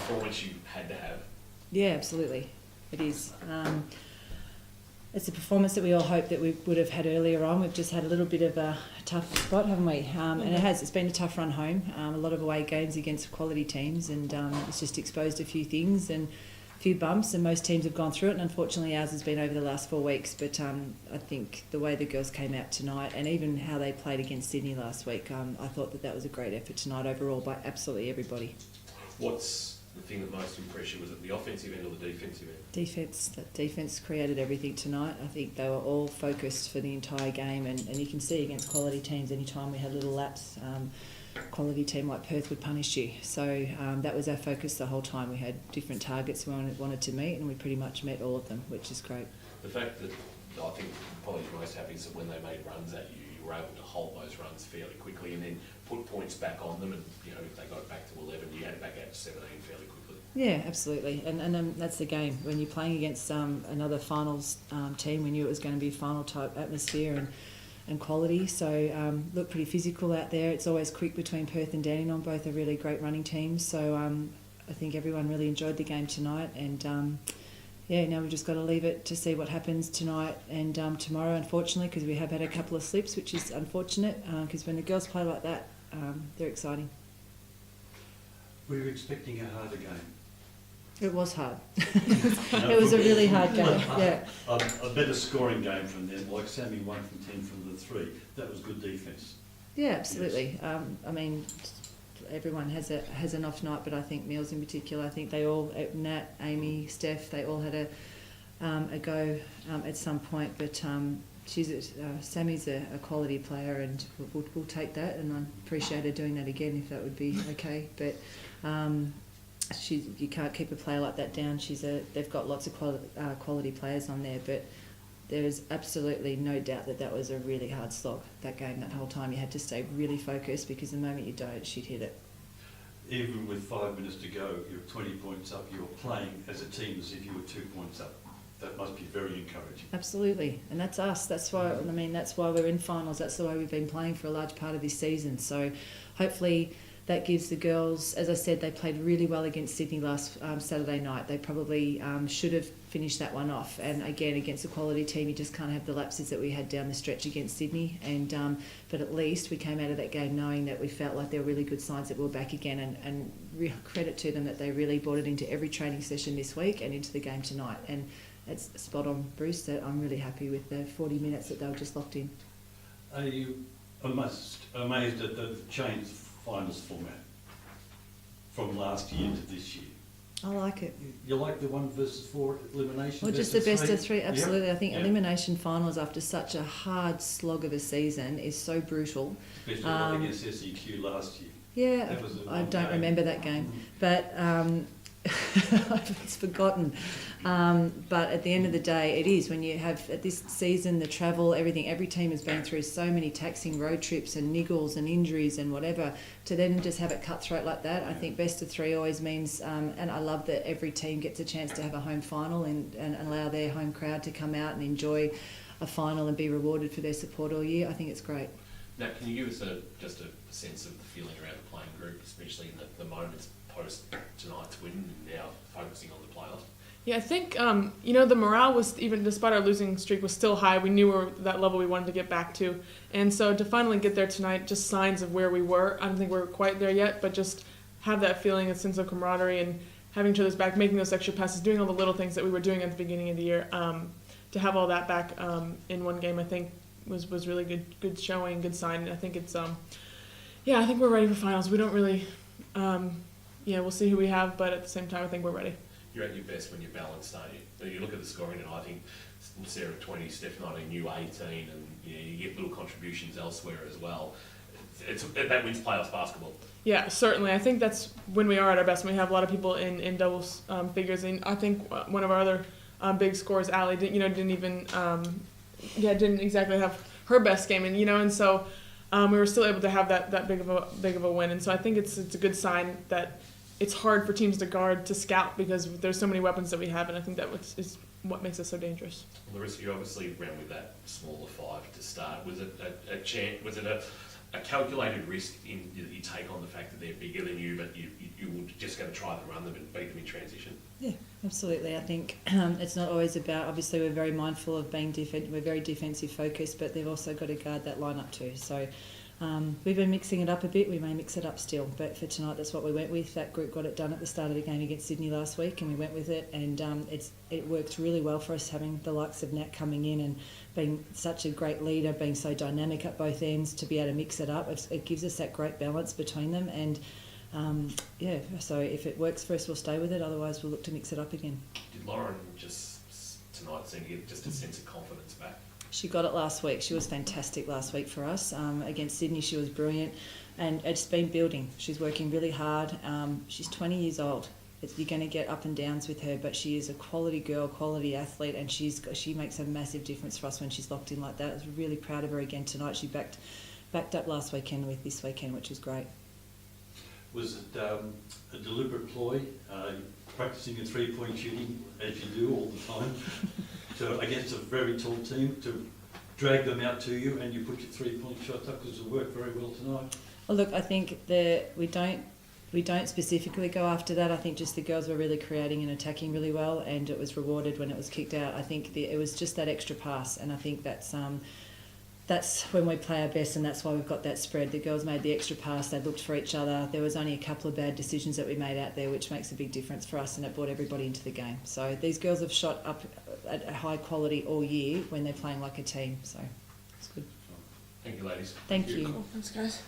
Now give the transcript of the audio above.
performance you had to have. Yeah, absolutely. It is. It's a performance that we all hoped that we would have had earlier on. We've just had a little bit of a tough spot, haven't we? And it's been a tough run home. A lot of away games against quality teams, and it's just exposed a few things and a few bumps, and most teams have gone through it, and unfortunately ours has been over the last 4 weeks. But I think the way the girls came out tonight, and even how they played against Sydney last week, I thought that was a great effort tonight overall by absolutely everybody. What's the thing that most impressed you? Was it the offensive end or the defensive end? Defence created everything tonight. I think they were all focused for the entire game, and you can see against quality teams, anytime we had little laps, quality team like Perth would punish you. So that was our focus the whole time. We had different targets we wanted to meet, and we pretty much met all of them, which is great. The fact that I think probably the most happy is that when they made runs at you, you were able to hold those runs fairly quickly and then put points back on them, and if they got back to 11, you had it back out to 17 fairly quickly. Yeah, absolutely, and that's the game. When you're playing against another finals team, we knew it was going to be a final type atmosphere and quality. So look pretty physical out there. It's always quick between Perth and Dandenong. Both are really great running teams. So I think everyone really enjoyed the game tonight, and now we've just got to leave it to see what happens tonight and tomorrow, unfortunately, because we have had a couple of slips, which is unfortunate, because when the girls play like that, they're exciting. Were you expecting a harder game? It was hard. It was a really hard game, yeah. A better scoring game from them, like Sammy 1 from 10 from the 3. That was good defence. Yeah, absolutely. Yes. I mean, everyone has an off night, but I think Mills in particular, I think they all, Nat, Amy, Steph, they all had a go at some point, but Sammy's a quality player, and we'll take that, and I appreciate her doing that again if that would be okay. But you can't keep a player like that down. They've got lots of quality players on there, but there is absolutely no doubt that was a really hard slog, that game, that whole time. You had to stay really focused, because the moment you don't, she'd hit it. Even with 5 minutes to go, you're 20 points up, you're playing as a team as if you were 2 points up. That must be very encouraging. Absolutely, and that's us. That's why that's why we're in finals. That's the way we've been playing for a large part of this season. So hopefully that gives the girls, as I said, they played really well against Sydney last Saturday night. They probably should have finished that one off. And again, against a quality team, you just can't have the lapses that we had down the stretch against Sydney. And but at least we came out of that game knowing that we felt like there were really good signs that we were back again. And real credit to them that they really brought it into every training session this week and into the game tonight. And it's spot on, Bruce, that I'm really happy with the 40 minutes that they were just locked in. Are you amazed at the changed finals format from last year to this year? I like it. You like the 1 versus 4 elimination? Well, just the best of 3, absolutely. Yep. I think elimination finals after such a hard slog of a season is so brutal. Especially against SEQ last year. Yeah, I don't remember that game, but it's forgotten. But at the end of the day, it is, when you have at this season, the travel, everything, every team has been through so many taxing road trips and niggles and injuries and whatever, to then just have it cutthroat like that. I think best of 3 always means, and I love that every team gets a chance to have a home final and allow their home crowd to come out and enjoy a final and be rewarded for their support all year. I think it's great. Now, can you give us just a sense of the feeling around the playing group, especially in the moments post tonight's win and now focusing on the playoffs? Yeah, I think, the morale was, even despite our losing streak, was still high. We knew we were that level we wanted to get back to. And so to finally get there tonight, just signs of where we were. I don't think we're quite there yet, but just have that feeling, a sense of camaraderie and having each other's back, making those extra passes, doing all the little things that we were doing at the beginning of the year. To have all that back in one game, I think was really good showing, good sign. And I think it's, I think we're ready for finals. We don't really, we'll see who we have, but at the same time, I think we're ready. You're at your best when you're balanced, aren't you? You look at the scoring, and I think Sarah 20, Steph 19, you 18, and you get little contributions elsewhere as well. That wins playoffs basketball. Yeah, certainly. I think that's when we are at our best. When we have a lot of people in double figures, and I think one of our other big scorers, Allie, didn't exactly have her best game, and so we were still able to have that big of a win, and so I think it's a good sign that it's hard for teams to guard, to scout, because there's so many weapons that we have, and I think that is what makes us so dangerous. Larissa, you obviously ran with that smaller 5 to start. Was it a chance? Was it a calculated risk in that you take on the fact that they're bigger than you, but you will just going to try to run them and beat them in transition. Yeah, absolutely. I think it's not always about, obviously we're very mindful of being we're very defensive focused, but they've also got to guard that line up too. So we've been mixing it up a bit. We may mix it up still, but for tonight that's what we went with. That group got it done at the start of the game against Sydney last week, and we went with it, and it worked really well for us, having the likes of Nat coming in and being such a great leader, being so dynamic at both ends, to be able to mix it up. It gives us that great balance between them, and so if it works for us, we'll stay with it. Otherwise, we'll look to mix it up again. Did Lauren just tonight seem to get just a sense of confidence back? She got it last week. She was fantastic last week for us. Against Sydney, she was brilliant, and it's been building. She's working really hard. She's 20 years old. You're going to get up and downs with her, but she is a quality girl, quality athlete, and she makes a massive difference for us when she's locked in like that. I was really proud of her again tonight. She backed up last weekend with this weekend, which was great. Was it a deliberate ploy, practicing your three-point shooting as you do all the time, against a very tall team, to drag them out to you, and you put your three-point shot up because it worked very well tonight? Well, look, I think we don't specifically go after that. I think just the girls were really creating and attacking really well, and it was rewarded when it was kicked out. I think it was just that extra pass, and I think that's when we play our best, and that's why we've got that spread. The girls made the extra pass, they looked for each other. There was only a couple of bad decisions that we made out there, which makes a big difference for us, and it brought everybody into the game. So these girls have shot up at a high quality all year when they're playing like a team, so it's good. Thank you, ladies. Thank you. Cool. Thanks, guys.